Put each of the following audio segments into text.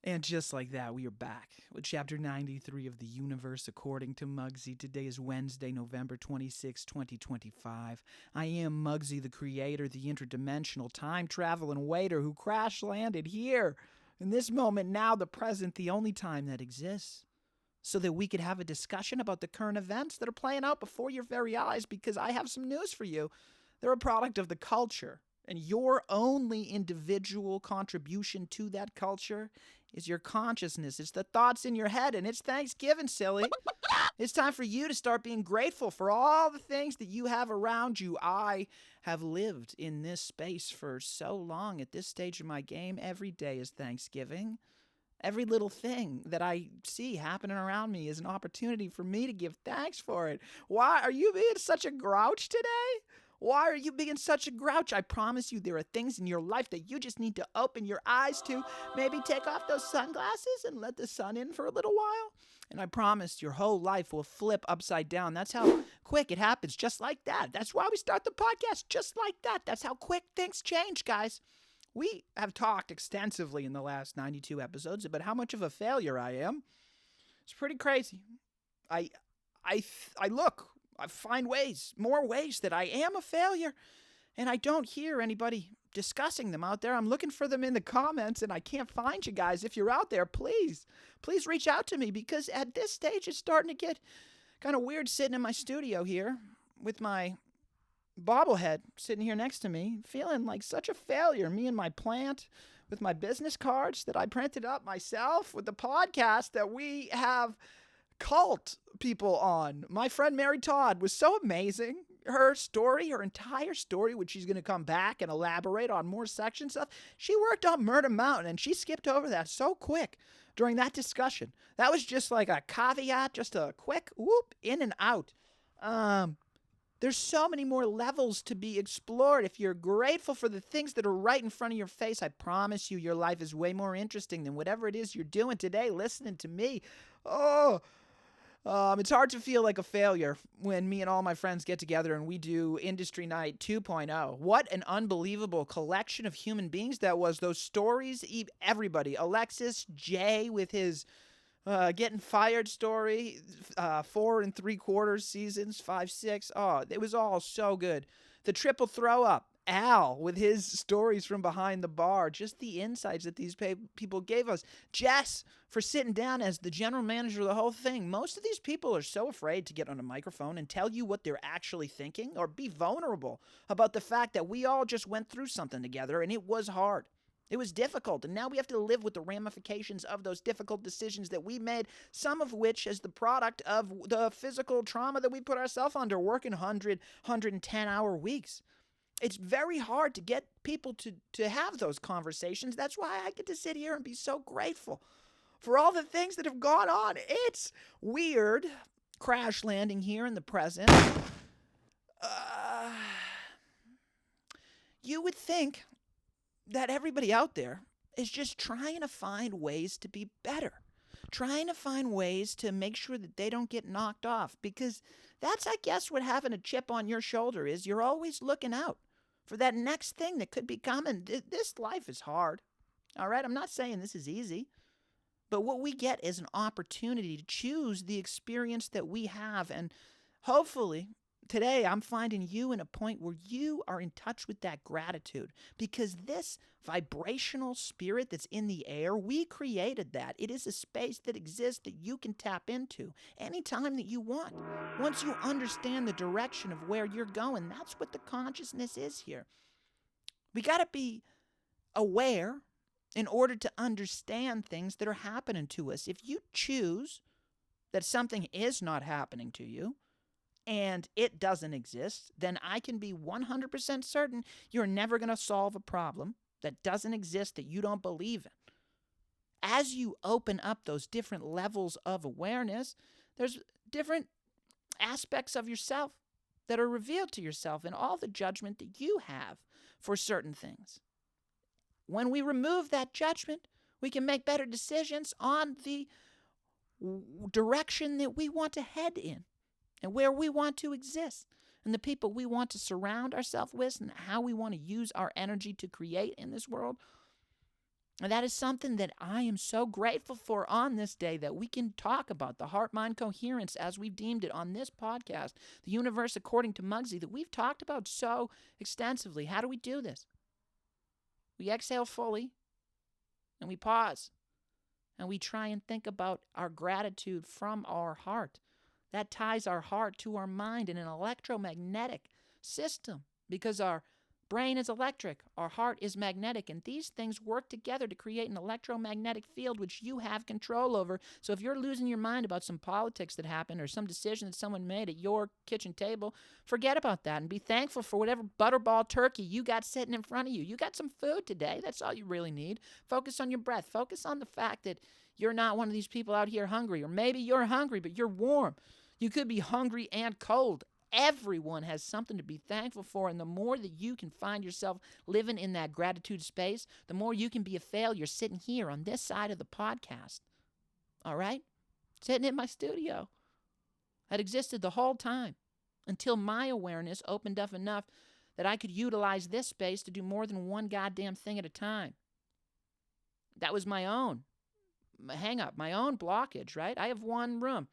And just like that, we are back with Chapter 93 of the Universe According to Mugsy. Today is Wednesday, November 26, 2025. I am Mugsy the Creator, the interdimensional time-traveling waiter who crash-landed here, in this moment now, the present, the only time that exists, so that we could have a discussion about the current events that are playing out before your very eyes, because I have some news for you. They're a product of the culture, and your only individual contribution to that culture is your consciousness. It's the thoughts in your head, and it's Thanksgiving, silly. It's time for you to start being grateful for all the things that you have around you. I have lived in this space for so long. At this stage of my game, every day is Thanksgiving. Every little thing that I see happening around me is an opportunity for me to give thanks for it. Why are you being such a grouch today? Why are you being such a grouch? I promise you there are things in your life that you just need to open your eyes to. Maybe take off those sunglasses and let the sun in for a little while. And I promise your whole life will flip upside down. That's how quick it happens, just like that. That's why we start the podcast just like that. That's how quick things change, guys. We have talked extensively in the last 92 episodes about how much of a failure I am. It's pretty crazy. I find more ways that I am a failure, and I don't hear anybody discussing them out there. I'm looking for them in the comments, and I can't find you guys. If you're out there, please reach out to me, because at this stage, it's starting to get kind of weird sitting in my studio here with my bobblehead sitting here next to me, feeling like such a failure. Me and my plant with my business cards that I printed up myself, with the podcast that we have cult people on. My friend Mary Todd was so amazing. Her story, her entire story, which she's going to come back and elaborate on more section stuff. She worked on Murder Mountain, and she skipped over that so quick during that discussion. That was just like a caveat, just a quick whoop, in and out. There's so many more levels to be explored. If you're grateful for the things that are right in front of your face, I promise you your life is way more interesting than whatever it is you're doing today, listening to me. It's hard to feel like a failure when me and all my friends get together and we do Industry Night 2.0. What an unbelievable collection of human beings that was. Those stories, everybody. Alexis, Jay with his getting fired story, 4 3/4 seasons, 5, 6. Oh, it was all so good. The triple throw up. Al with his stories from behind the bar, just the insights that these people gave us. Jess for sitting down as the general manager of the whole thing. Most of these people are so afraid to get on a microphone and tell you what they're actually thinking, or be vulnerable about the fact that we all just went through something together and it was hard. It was difficult, and now we have to live with the ramifications of those difficult decisions that we made, some of which is the product of the physical trauma that we put ourselves under, working 100, 110-hour weeks. It's very hard to get people to have those conversations. That's why I get to sit here and be so grateful for all the things that have gone on. It's weird crash landing here in the present. You would think that everybody out there is just trying to find ways to be better, trying to find ways to make sure that they don't get knocked off, because that's, I guess, what having a chip on your shoulder is. You're always looking out for that next thing that could be coming. This life is hard, all right? I'm not saying this is easy, but what we get is an opportunity to choose the experience that we have, and hopefully today I'm finding you in a point where you are in touch with that gratitude, because this vibrational spirit that's in the air, we created that. It is a space that exists that you can tap into anytime that you want. Once you understand the direction of where you're going, that's what the consciousness is here. We got to be aware in order to understand things that are happening to us. If you choose that something is not happening to you, and it doesn't exist, then I can be 100% certain you're never going to solve a problem that doesn't exist, that you don't believe in. As you open up those different levels of awareness, there's different aspects of yourself that are revealed to yourself, and all the judgment that you have for certain things. When we remove that judgment, we can make better decisions on the direction that we want to head in, and where we want to exist, and the people we want to surround ourselves with, and how we want to use our energy to create in this world. And that is something that I am so grateful for on this day, that we can talk about the heart-mind coherence as we've deemed it on this podcast, the universe according to Mugsy, that we've talked about so extensively. How do we do this? We exhale fully, and we pause, and we try and think about our gratitude from our heart. That ties our heart to our mind in an electromagnetic system, because our brain is electric, our heart is magnetic, and these things work together to create an electromagnetic field which you have control over. So if you're losing your mind about some politics that happened or some decision that someone made at your kitchen table, forget about that and be thankful for whatever butterball turkey you got sitting in front of you. You got some food today. That's all you really need. Focus on your breath. Focus on the fact that you're not one of these people out here hungry, or maybe you're hungry, but you're warm. You could be hungry and cold. Everyone has something to be thankful for, and the more that you can find yourself living in that gratitude space, the more you can be a failure sitting here on this side of the podcast. All right? Sitting in my studio. That existed the whole time until my awareness opened up enough that I could utilize this space to do more than one goddamn thing at a time. That was my own hang up, my own blockage, right? I have one room.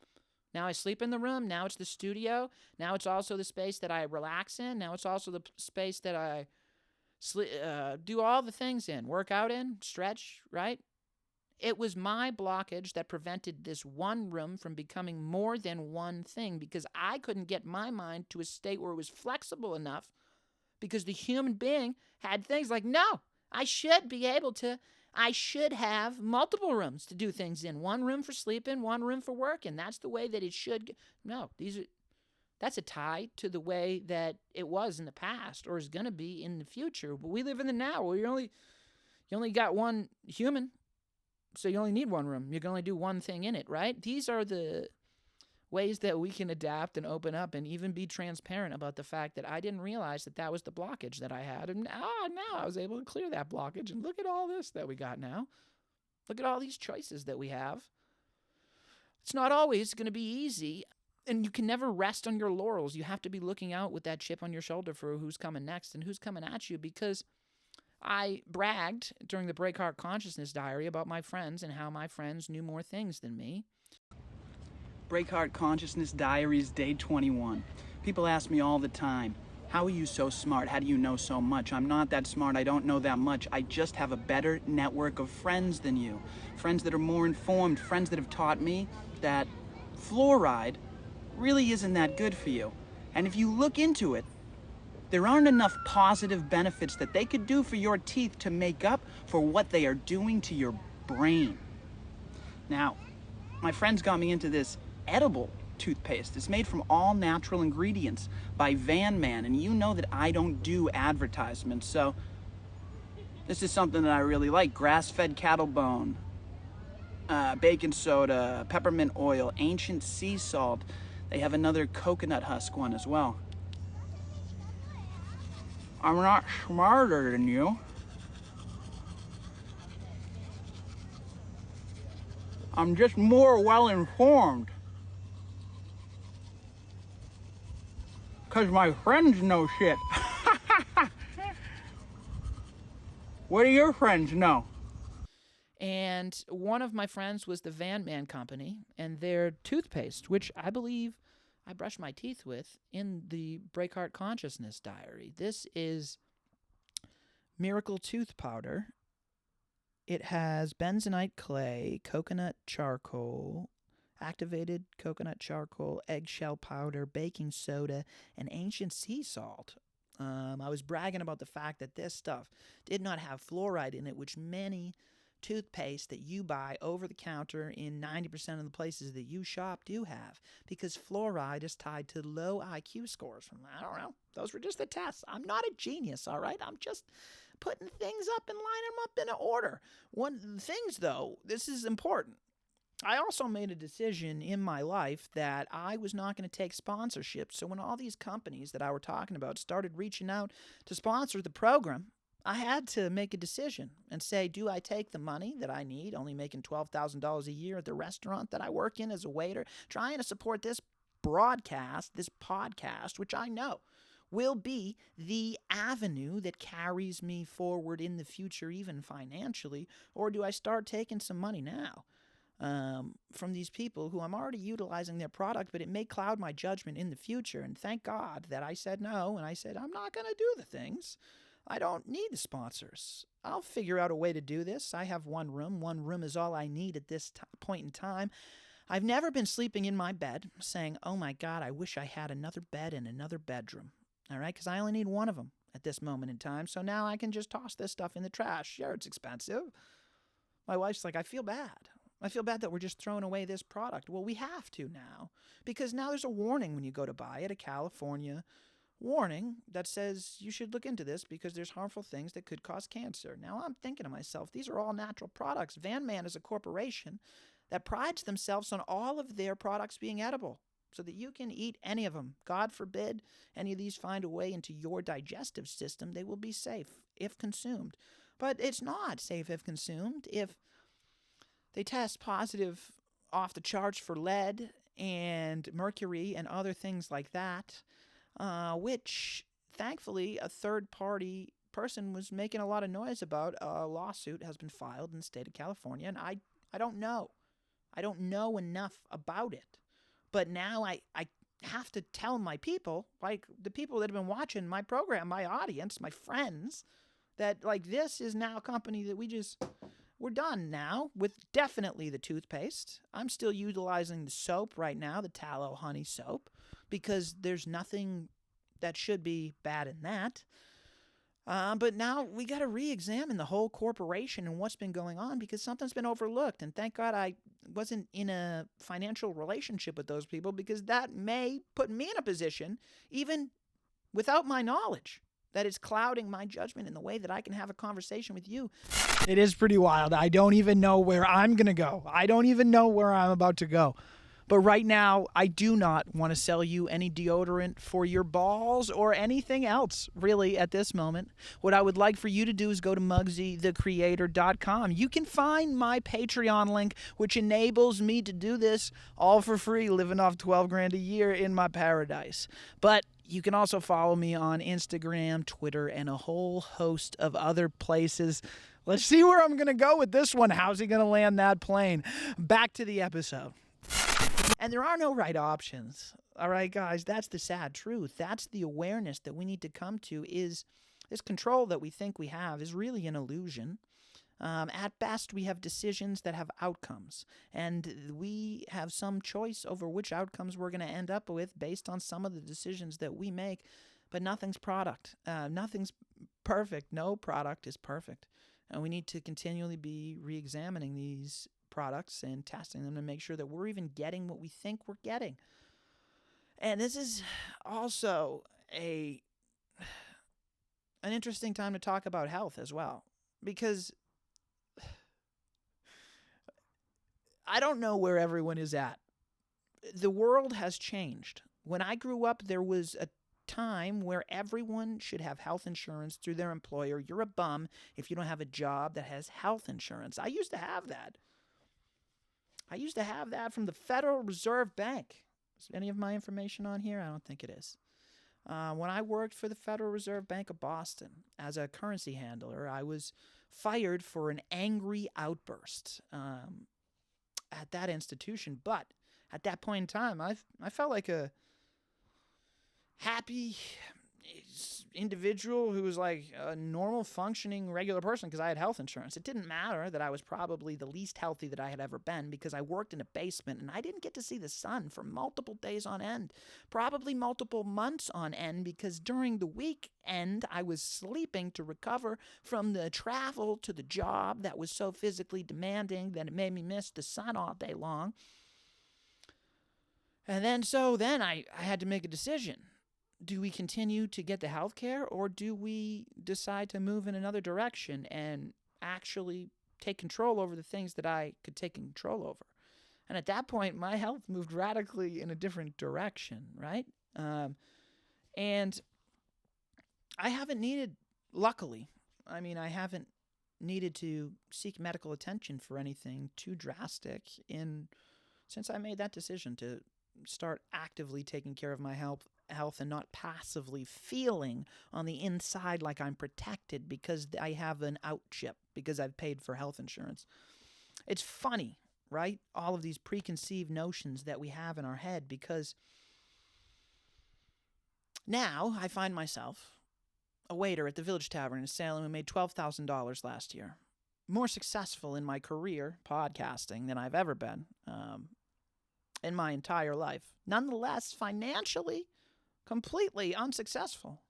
Now I sleep in the room. Now it's the studio. Now it's also the space that I relax in. Now it's also the space that I do all the things in, work out in, stretch, right? It was my blockage that prevented this one room from becoming more than one thing, because I couldn't get my mind to a state where it was flexible enough, because the human being had things like, no, I should have multiple rooms to do things in. One room for sleeping, one room for working. That's the way that it should. No, that's a tie to the way that it was in the past, or is going to be in the future. But we live in the now, where you only got one human, so you only need one room. You can only do one thing in it, right? These are the ways that we can adapt and open up and even be transparent about the fact that I didn't realize that was the blockage that I had. And now I was able to clear that blockage. And look at all this that we got now. Look at all these choices that we have. It's not always going to be easy, and you can never rest on your laurels. You have to be looking out with that chip on your shoulder for who's coming next and who's coming at you, because I bragged during the Breakheart Consciousness Diary about my friends and how my friends knew more things than me. Breakheart Consciousness Diaries, Day 21. People ask me all the time, how are you so smart? How do you know so much? I'm not that smart. I don't know that much. I just have a better network of friends than you. Friends that are more informed. Friends that have taught me that fluoride really isn't that good for you. And if you look into it, there aren't enough positive benefits that they could do for your teeth to make up for what they are doing to your brain. Now, my friends got me into this edible toothpaste. It's made from all natural ingredients by Vanman, and you know that I don't do advertisements, so this is something that I really like. Grass-fed cattle bone, baking soda, peppermint oil, ancient sea salt. They have another coconut husk one as well. I'm not smarter than you. I'm just more well-informed. Because my friends know shit. What do your friends know? And one of my friends was the Vanman Company, and their toothpaste, which I believe I brush my teeth with in the Breakheart Consciousness Diary. This is Miracle Tooth Powder. It has bentonite clay, coconut charcoal, activated coconut charcoal, eggshell powder, baking soda, and ancient sea salt. I was bragging about the fact that this stuff did not have fluoride in it, which many toothpaste that you buy over the counter in 90% of the places that you shop do have, because fluoride is tied to low IQ scores. I don't know. Those were just the tests. I'm not a genius, all right? I'm just putting things up and lining them up in an order. One of the things, though, this is important. I also made a decision in my life that I was not going to take sponsorship. So when all these companies that I were talking about started reaching out to sponsor the program, I had to make a decision and say, do I take the money that I need, only making $12,000 a year at the restaurant that I work in as a waiter, trying to support this broadcast, this podcast, which I know will be the avenue that carries me forward in the future, even financially? Or do I start taking some money now from these people who I'm already utilizing their product, but it may cloud my judgment in the future? And thank God that I said no, and I said, I'm not going to do the things. I don't need the sponsors. I'll figure out a way to do this. I have one room. One room is all I need at this point in time. I've never been sleeping in my bed saying, oh my God, I wish I had another bed in another bedroom. All right, because I only need one of them at this moment in time. So now I can just toss this stuff in the trash. Sure, it's expensive. My wife's like, I feel bad. I feel bad that we're just throwing away this product. Well, we have to now, because now there's a warning when you go to buy it, a California warning that says you should look into this because there's harmful things that could cause cancer. Now I'm thinking to myself, these are all natural products. Vanman is a corporation that prides themselves on all of their products being edible so that you can eat any of them. God forbid any of these find a way into your digestive system. They will be safe if consumed. But it's not safe if consumed. If they test positive off the charts for lead and mercury and other things like that, which thankfully a third-party person was making a lot of noise about. A lawsuit has been filed in the state of California, and I don't know. I don't know enough about it. But now I have to tell my people, like the people that have been watching my program, my audience, my friends, that like this is now a company that we're done now with definitely the toothpaste. I'm still utilizing the soap right now, the tallow honey soap, because there's nothing that should be bad in that. But now we got to re-examine the whole corporation and what's been going on because something's been overlooked. And thank God I wasn't in a financial relationship with those people because that may put me in a position, even without my knowledge, that is clouding my judgment in the way that I can have a conversation with you. It is pretty wild. I don't even know where I'm going to go. I don't even know where I'm about to go. But right now, I do not want to sell you any deodorant for your balls or anything else, really, at this moment. What I would like for you to do is go to MugsyTheCreator.com. You can find my Patreon link, which enables me to do this all for free, living off $12,000 a year in my paradise. But you can also follow me on Instagram, Twitter, and a whole host of other places. Let's see where I'm going to go with this one. How's he going to land that plane? Back to the episode. And there are no right options. All right, guys, that's the sad truth. That's the awareness that we need to come to is this control that we think we have is really an illusion. At best, we have decisions that have outcomes, and we have some choice over which outcomes we're going to end up with based on some of the decisions that we make, but nothing's product. Nothing's perfect. No product is perfect, and we need to continually be re-examining these products and testing them to make sure that we're even getting what we think we're getting. And this is also an interesting time to talk about health as well, because I don't know where everyone is at. The world has changed. When I grew up, there was a time where everyone should have health insurance through their employer. You're a bum if you don't have a job that has health insurance. I used to have that. I used to have that from the Federal Reserve Bank. Is any of my information on here? I don't think it is. When I worked for the Federal Reserve Bank of Boston as a currency handler, I was fired for an angry outburst at that institution. But at that point in time, I felt like a happy individual who was like a normal functioning regular person because I had health insurance. It didn't matter that I was probably the least healthy that I had ever been because I worked in a basement and I didn't get to see the sun for multiple days on end, probably multiple months on end, because during the weekend I was sleeping to recover from the travel to the job that was so physically demanding that it made me miss the sun all day long. And then I had to make a decision. Do we continue to get the health care, or do we decide to move in another direction and actually take control over the things that I could take control over? And at that point, my health moved radically in a different direction, right? And I haven't needed, luckily, I haven't needed to seek medical attention for anything too drastic since I made that decision to start actively taking care of my health health and not passively feeling on the inside like I'm protected because I have an out chip, because I've paid for health insurance. It's funny, right? All of these preconceived notions that we have in our head, because now I find myself a waiter at the Village Tavern in Salem who made $12,000 last year. More successful in my career, podcasting, than I've ever been in my entire life. Nonetheless, financially, completely unsuccessful.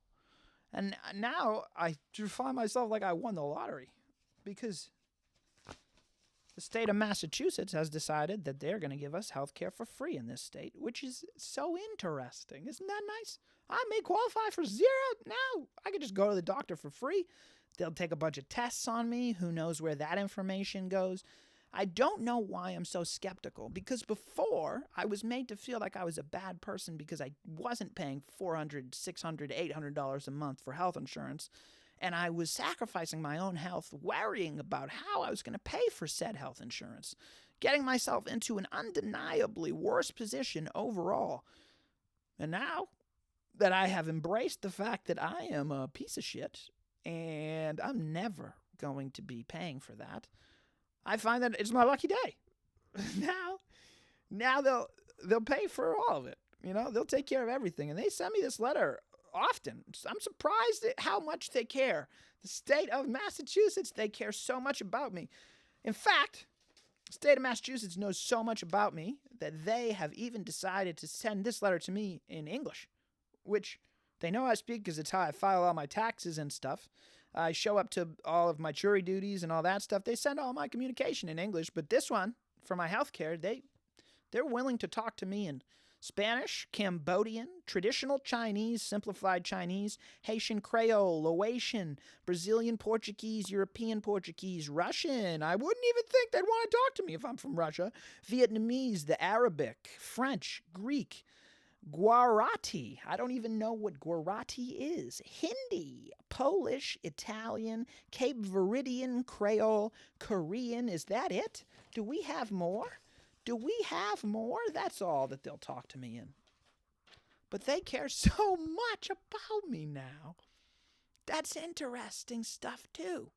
And now I find myself like I won the lottery, because the state of Massachusetts has decided that they're going to give us health care for free in this state, which is so interesting. Isn't that nice? I may qualify for zero now. I could just go to the doctor for free. They'll take a bunch of tests on me. Who knows where that information goes? I don't know why I'm so skeptical, because before I was made to feel like I was a bad person because I wasn't paying $400, $600, $800 a month for health insurance, and I was sacrificing my own health, worrying about how I was going to pay for said health insurance, getting myself into an undeniably worse position overall. And now that I have embraced the fact that I am a piece of shit and I'm never going to be paying for that, I find that it's my lucky day. Now they'll pay for all of it. You know, they'll take care of everything. And they send me this letter often. I'm surprised at how much they care. The state of Massachusetts, they care so much about me. In fact, the state of Massachusetts knows so much about me that they have even decided to send this letter to me in English, which they know I speak because it's how I file all my taxes and stuff. I show up to all of my jury duties and all that stuff. They send all my communication in English, but this one, for my health care, they're willing to talk to me in Spanish, Cambodian, traditional Chinese, simplified Chinese, Haitian Creole, Laotian, Brazilian Portuguese, European Portuguese, Russian. I wouldn't even think they'd want to talk to me if I'm from Russia. Vietnamese, the Arabic, French, Greek, Guarati. I don't even know what Guarati is. Hindi, Polish, Italian, Cape Verdean, Creole, Korean. Is that it? Do we have more? That's all that they'll talk to me in. But they care so much about me now. That's interesting stuff too.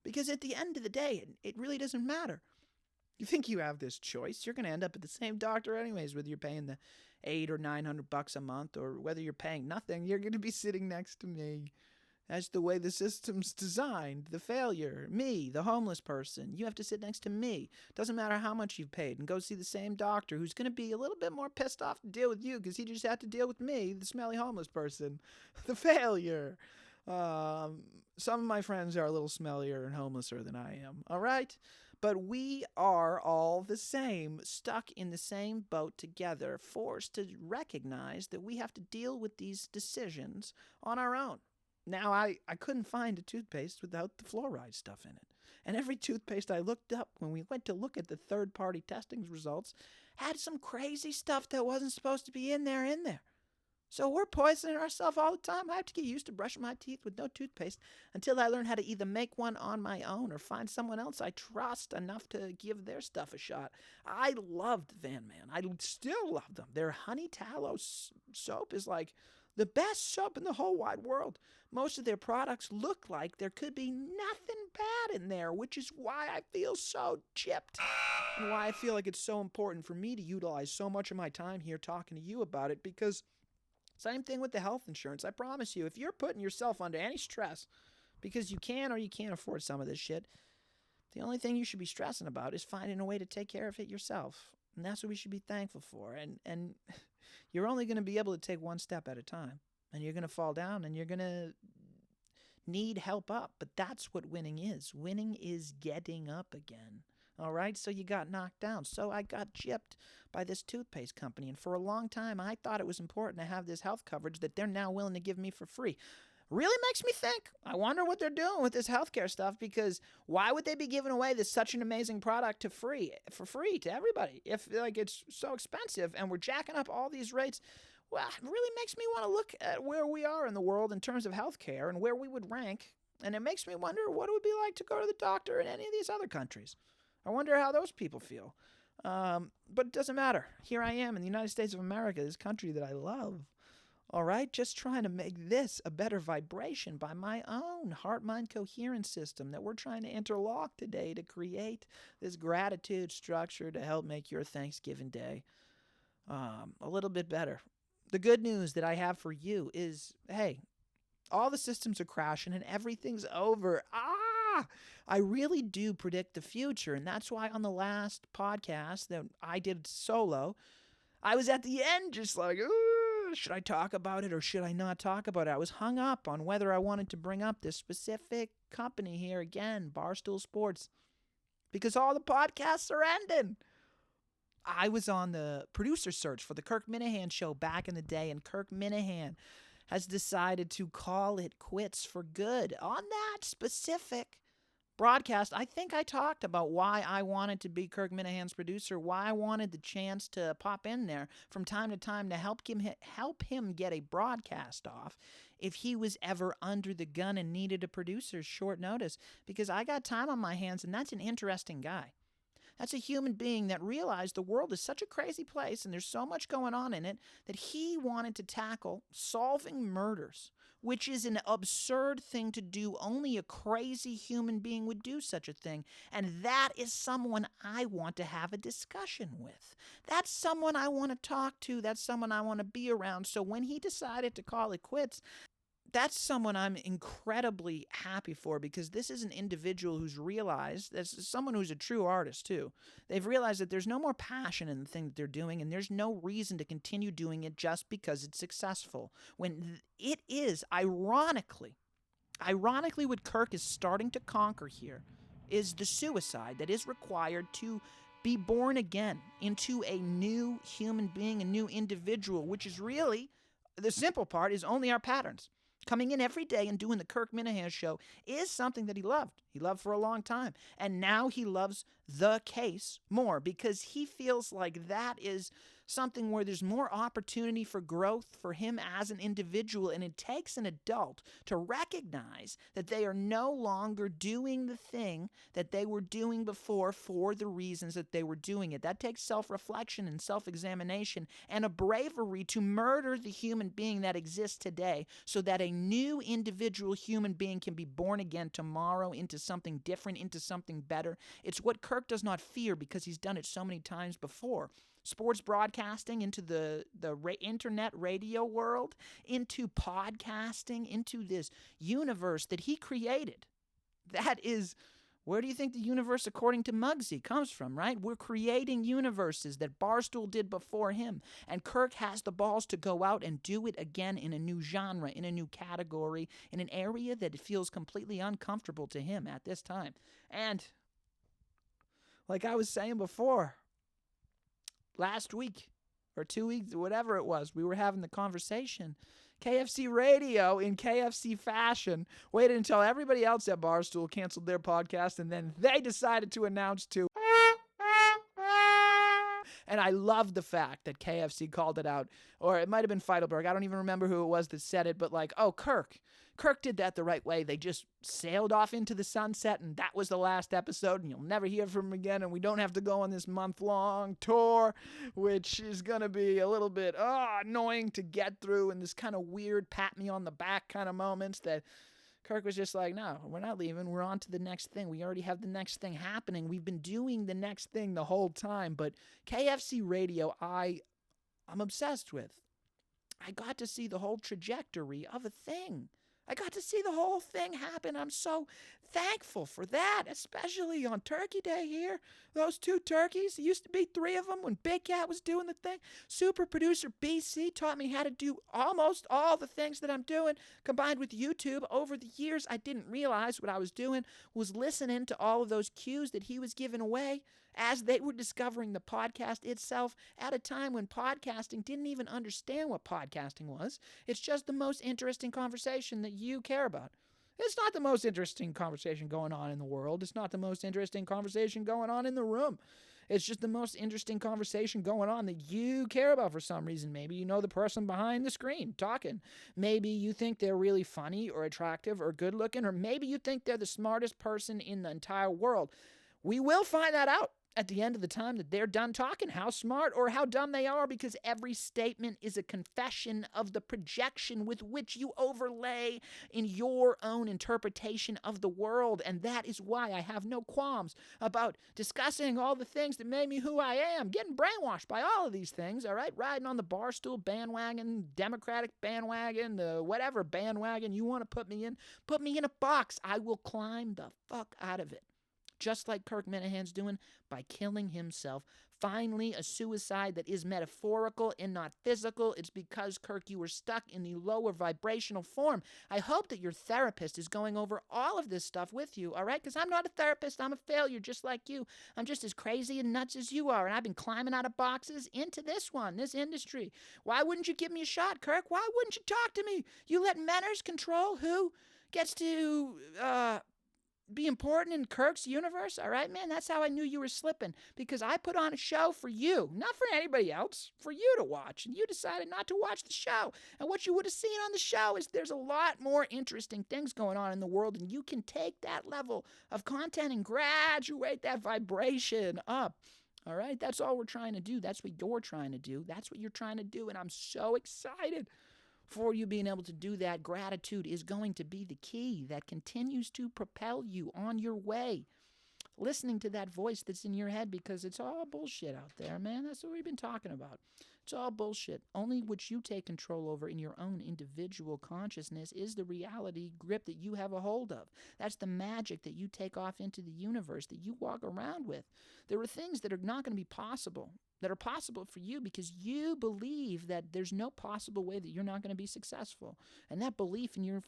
Because at the end of the day, it really doesn't matter. You think you have this choice. You're going to end up at the same doctor anyways, whether you're paying the $800 or $900 a month, or whether you're paying nothing. You're going to be sitting next to me. That's the way the system's designed. The failure, me, the homeless person. You have to sit next to me. Doesn't matter how much you've paid, and go see the same doctor who's going to be a little bit more pissed off to deal with you because he just had to deal with me, the smelly homeless person. The failure. Some of my friends are a little smellier and homelesser than I am. All right? But we are all the same, stuck in the same boat together, forced to recognize that we have to deal with these decisions on our own. Now, I couldn't find a toothpaste without the fluoride stuff in it. And every toothpaste I looked up when we went to look at the third-party testing results had some crazy stuff that wasn't supposed to be in there. So we're poisoning ourselves all the time. I have to get used to brushing my teeth with no toothpaste until I learn how to either make one on my own or find someone else I trust enough to give their stuff a shot. I loved Vanman. I still love them. Their honey tallow soap is like the best soap in the whole wide world. Most of their products look like there could be nothing bad in there, which is why I feel so gypped and why I feel like it's so important for me to utilize so much of my time here talking to you about it, because same thing with the health insurance. I promise you, if you're putting yourself under any stress because you can or you can't afford some of this shit, the only thing you should be stressing about is finding a way to take care of it yourself. And that's what we should be thankful for. And you're only going to be able to take one step at a time. And you're going to fall down and you're going to need help up. But that's what winning is. Winning is getting up again. All right? So you got knocked down. So I got gypped by this toothpaste company. And for a long time, I thought it was important to have this health coverage that they're now willing to give me for free. Really makes me think. I wonder what they're doing with this healthcare stuff, because why would they be giving away this such an amazing product for free to everybody if like it's so expensive and we're jacking up all these rates? Well, it really makes me want to look at where we are in the world in terms of healthcare and where we would rank. And it makes me wonder what it would be like to go to the doctor in any of these other countries. I wonder how those people feel. But it doesn't matter. Here I am in the United States of America, this country that I love. All right, just trying to make this a better vibration by my own heart-mind coherence system that we're trying to interlock today to create this gratitude structure to help make your Thanksgiving day a little bit better. The good news that I have for you is, hey, all the systems are crashing and everything's over. I really do predict the future, and that's why on the last podcast that I did solo, I was at the end just like, should I talk about it or should I not talk about it? I was hung up on whether I wanted to bring up this specific company here again, Barstool Sports, because all the podcasts are ending. I was on the producer search for the Kirk Minihane show back in the day, and Kirk Minihane has decided to call it quits for good. On that specific broadcast, I think I talked about why I wanted to be Kirk Minahan's producer, why I wanted the chance to pop in there from time to time to help him get a broadcast off if he was ever under the gun and needed a producer's short notice, because I got time on my hands, and that's an interesting guy. That's a human being that realized the world is such a crazy place and there's so much going on in it that he wanted to tackle solving murders, which is an absurd thing to do. Only a crazy human being would do such a thing. And that is someone I want to have a discussion with. That's someone I want to talk to. That's someone I want to be around. So when he decided to call it quits, that's someone I'm incredibly happy for, because this is an individual who's realized, that's someone who's a true artist too. They've realized that there's no more passion in the thing that they're doing, and there's no reason to continue doing it just because it's successful. When it is, ironically, what Kirk is starting to conquer here is the suicide that is required to be born again into a new human being, a new individual, which is really, the simple part is only our patterns. Coming in every day and doing the Kirk Minihane show is something that he loved. He loved for a long time. And now he loves the case more because he feels like that is something where there's more opportunity for growth for him as an individual. And it takes an adult to recognize that they are no longer doing the thing that they were doing before for the reasons that they were doing it. That takes self-reflection and self-examination and a bravery to murder the human being that exists today so that a new individual human being can be born again tomorrow into something different, into something better. It's what Kirk does not fear because he's done it so many times before. Sports broadcasting, into the internet radio world, into podcasting, into this universe that he created. That is, where do you think the universe according to Mugsy comes from, right? We're creating universes that Barstool did before him. And Kirk has the balls to go out and do it again in a new genre, in a new category, in an area that feels completely uncomfortable to him at this time. And like I was saying before, last week or 2 weeks, whatever it was, we were having the conversation. KFC Radio, in KFC fashion, waited until everybody else at Barstool canceled their podcast, and then they decided to announce to. And I love the fact that KFC called it out, or it might have been Feidelberg. I don't even remember who it was that said it, but like, oh, Kirk did that the right way. They just sailed off into the sunset, and that was the last episode, and you'll never hear from him again, and we don't have to go on this month-long tour, which is going to be a little bit annoying to get through, and this kind of weird pat-me-on-the-back kind of moments that Kirk was just like, no, we're not leaving. We're on to the next thing. We already have the next thing happening. We've been doing the next thing the whole time, but KFC Radio, I'm obsessed with. I got to see the whole trajectory of a thing. I got to see the whole thing happen. I'm so thankful for that, especially on Turkey Day here. Those 2 turkeys, there used to be 3 of them when Big Cat was doing the thing. Super producer BC taught me how to do almost all the things that I'm doing, combined with YouTube. Over the years, I didn't realize what I was doing was listening to all of those cues that he was giving away as they were discovering the podcast itself at a time when podcasting didn't even understand what podcasting was. It's just the most interesting conversation that you care about. It's not the most interesting conversation going on in the world. It's not the most interesting conversation going on in the room. It's just the most interesting conversation going on that you care about for some reason. Maybe you know the person behind the screen talking. Maybe you think they're really funny or attractive or good looking, or maybe you think they're the smartest person in the entire world. We will find that out. at the end of the time that they're done talking how smart or how dumb they are, because every statement is a confession of the projection with which you overlay in your own interpretation of the world. And that is why I have no qualms about discussing all the things that made me who I am, getting brainwashed by all of these things, all right? Riding on the barstool bandwagon, Democratic bandwagon, the whatever bandwagon you want to put me in a box. I will climb the fuck out of it. Just like Kirk Minahan's doing by killing himself. Finally, a suicide that is metaphorical and not physical. It's because, Kirk, you were stuck in the lower vibrational form. I hope that your therapist is going over all of this stuff with you, all right? Because I'm not a therapist. I'm a failure just like you. I'm just as crazy and nuts as you are, and I've been climbing out of boxes into this industry. Why wouldn't you give me a shot, Kirk? Why wouldn't you talk to me? You let Manners control who gets to be important in Kirk's universe, all right, man? That's how I knew you were slipping, because I put on a show for you, not for anybody else, for you to watch, and you decided not to watch the show. And what you would have seen on the show is there's a lot more interesting things going on in the world, and you can take that level of content and graduate that vibration up. All right, that's all we're trying to do. That's what you're trying to do. That's what you're trying to do, and I'm so excited for you being able to do that. Gratitude is going to be the key that continues to propel you on your way. Listening to that voice that's in your head, because it's all bullshit out there, man. That's what we've been talking about. It's all bullshit. Only what you take control over in your own individual consciousness is the reality grip that you have a hold of. That's the magic that you take off into the universe, that you walk around with. There are things that are not going to be possible, that are possible for you because you believe that there's no possible way that you're not going to be successful. And that belief in your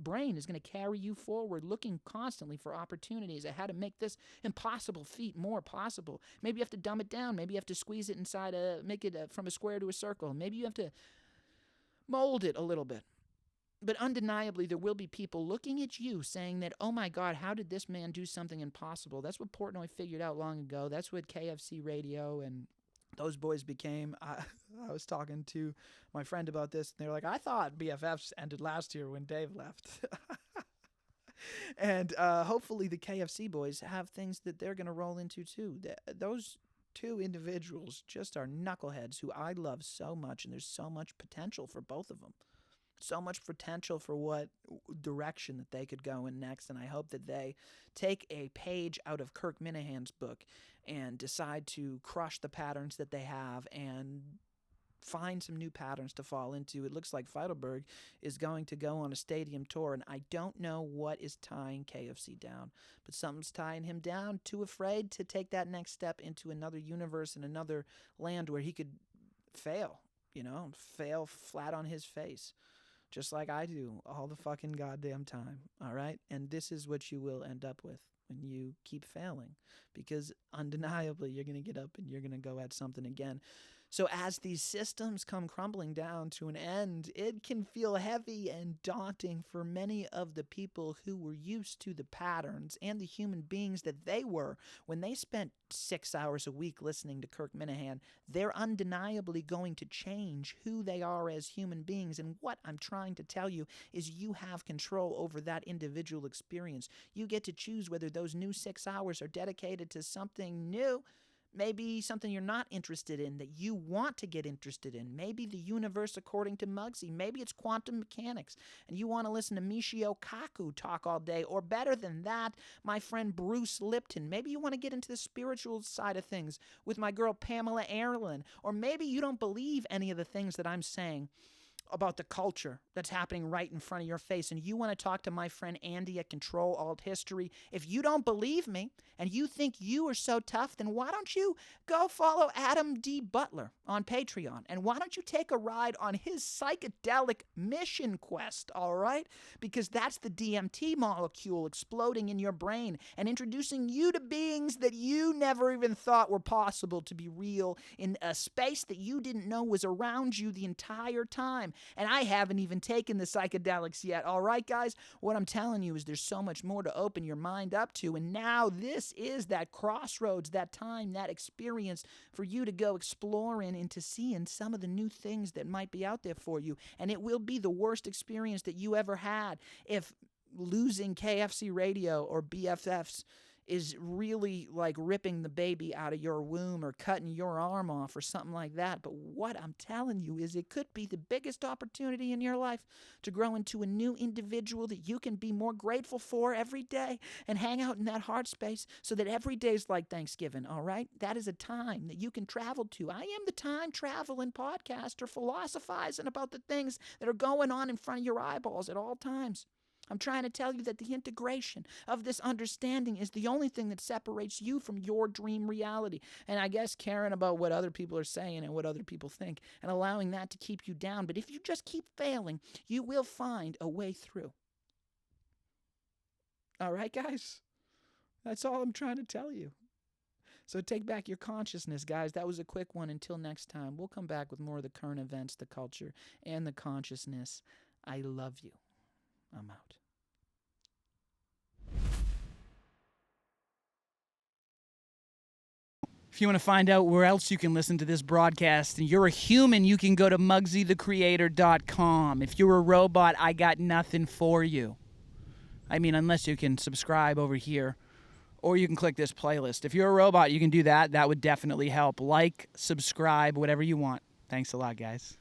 brain is going to carry you forward, looking constantly for opportunities at how to make this impossible feat more possible. Maybe you have to dumb it down. Maybe you have to squeeze it inside, make it from a square to a circle. Maybe you have to mold it a little bit. But undeniably, there will be people looking at you saying that, oh my God, how did this man do something impossible? That's what Portnoy figured out long ago. That's what KFC Radio and those boys became. I was talking to my friend about this, and they were like, I thought BFFs ended last year when Dave left. And hopefully the KFC boys have things that they're going to roll into too. Those two individuals just are knuckleheads who I love so much, and there's so much potential for both of them. So much potential for what direction that they could go in next, and I hope that they take a page out of Kirk Minahan's book and decide to crush the patterns that they have and find some new patterns to fall into. It looks like Feidelberg is going to go on a stadium tour, and I don't know what is tying KFC down, but something's tying him down, too afraid to take that next step into another universe and another land where he could fail, fail flat on his face. Just like I do all the fucking goddamn time, all right? And this is what you will end up with when you keep failing, because undeniably you're going to get up and you're going to go at something again. So as these systems come crumbling down to an end, it can feel heavy and daunting for many of the people who were used to the patterns and the human beings that they were when they spent 6 hours a week listening to Kirk Minihane. They're undeniably going to change who they are as human beings. And what I'm trying to tell you is you have control over that individual experience. You get to choose whether those new 6 hours are dedicated to something new, maybe something you're not interested in that you want to get interested in. Maybe the universe according to Mugsy. Maybe it's quantum mechanics and you want to listen to Michio Kaku talk all day. Or better than that, my friend Bruce Lipton. Maybe you want to get into the spiritual side of things with my girl Pamela Erlin. Or maybe you don't believe any of the things that I'm saying about the culture that's happening right in front of your face, and you want to talk to my friend Andy at Control Alt History. If you don't believe me and you think you are so tough, then why don't you go follow Adam D. Butler on Patreon, and why don't you take a ride on his psychedelic mission quest, all right? Because that's the DMT molecule exploding in your brain and introducing you to beings that you never even thought were possible to be real in a space that you didn't know was around you the entire time. And I haven't even taken the psychedelics yet. All right, guys? What I'm telling you is there's so much more to open your mind up to. And now this is that crossroads, that time, that experience for you to go exploring into seeing some of the new things that might be out there for you. And it will be the worst experience that you ever had if losing KFC Radio or BFFs is really like ripping the baby out of your womb or cutting your arm off or something like that. But what I'm telling you is it could be the biggest opportunity in your life to grow into a new individual that you can be more grateful for every day and hang out in that heart space so that every day is like Thanksgiving, all right? That is a time that you can travel to. I am the time traveling podcaster philosophizing about the things that are going on in front of your eyeballs at all times. I'm trying to tell you that the integration of this understanding is the only thing that separates you from your dream reality. And I guess caring about what other people are saying and what other people think and allowing that to keep you down. But if you just keep failing, you will find a way through. All right, guys? That's all I'm trying to tell you. So take back your consciousness, guys. That was a quick one. Until next time, we'll come back with more of the current events, the culture, and the consciousness. I love you. I'm out. If you want to find out where else you can listen to this broadcast and you're a human, you can go to MugsyTheCreator.com. If you're a robot, I got nothing for you. I mean, unless you can subscribe over here, or you can click this playlist. If you're a robot, you can do that. That would definitely help. Like, subscribe, whatever you want. Thanks a lot, guys.